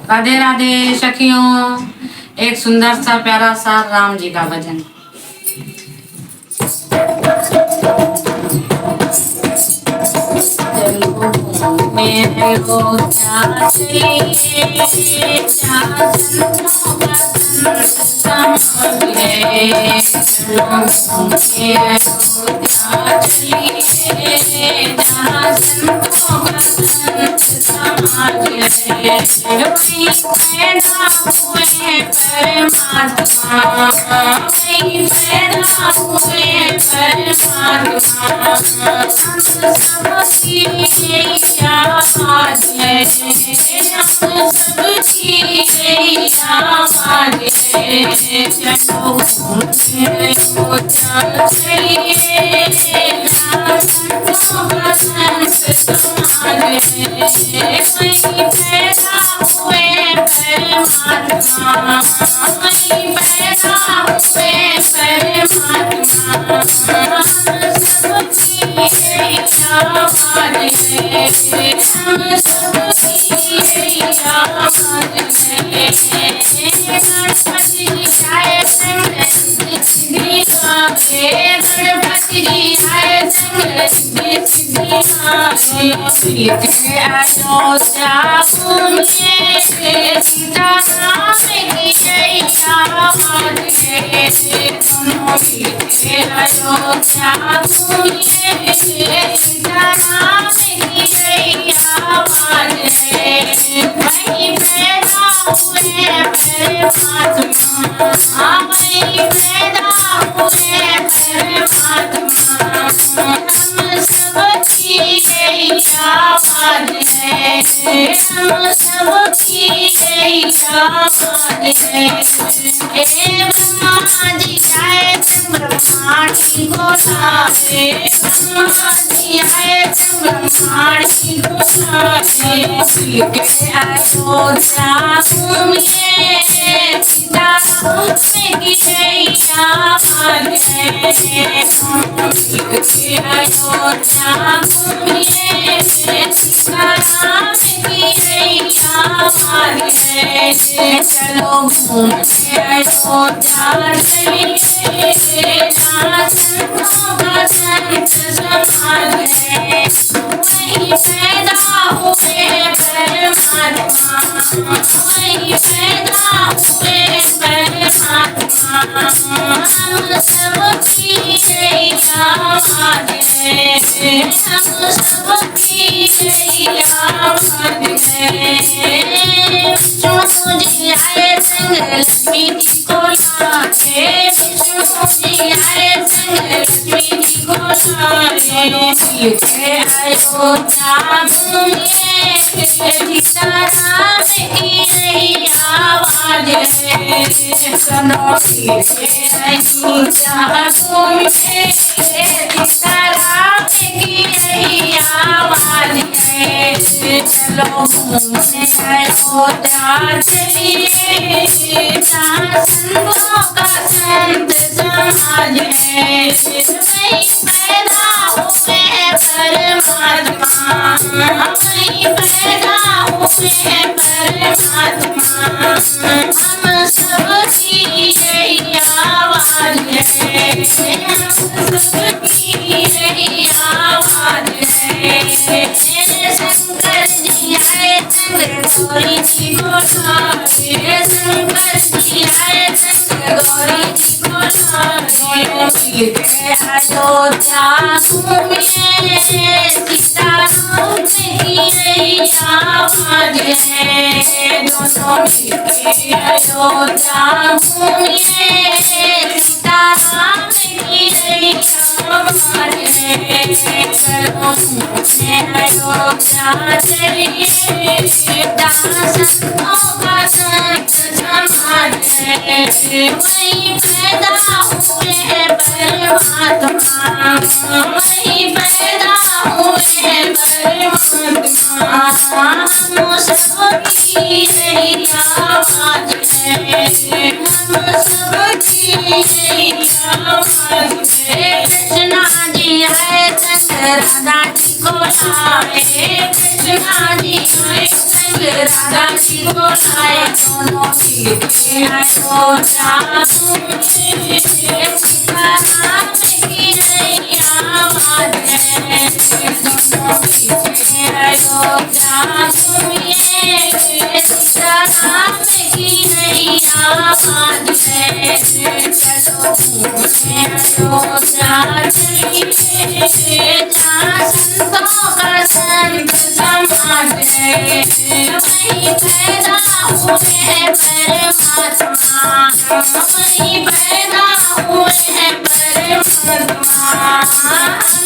राधे राधे सखियों। एक सुंदर सा प्यारा सा राम जी का भजन। राधा जी को लाए कृष्णा जी राधा जी को लाए दोनों सीते अयोध्या घूमिए सीताराम की नैया बाजे दोनों सीते अयोध्या घूमिए सीताराम की नैया बाजे चलो घूमने अयोध्या चलिए जहाँ संतों का संग समाज है वहीं पैदा हुए परमात्मा वहीं पैदा हुए परमात्मा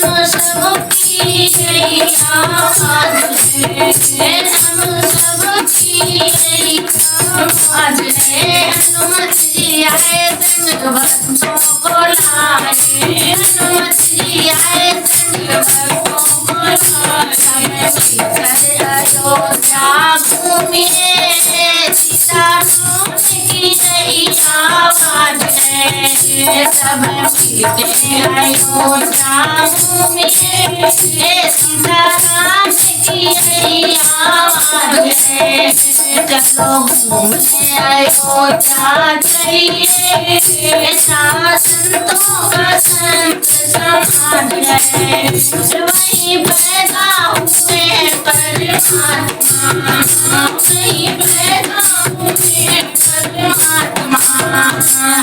हम सबकी यही आवाज है हम सबकी यही आवाज है अनुमति आए संग भक्तों को लाए अनुमति आए संग भक्तों को लाए अयोध्या घूमिए सीताराम की नैया बाजे सब सीते अयोध्या घूमिए सीताराम की नैया बाजे चलो घूमने अयोध्या चलिए जहाँ संतों का संग समाज है वहीं पैदा हुए परमात्मा वहीं पैदा हुए परमात्मा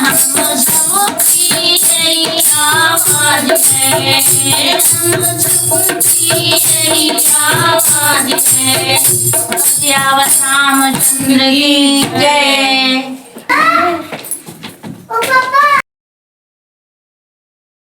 हम सबकी यही आवाज है हम सबकी यही आवाज है सत्यावत रामचंद्र की जय।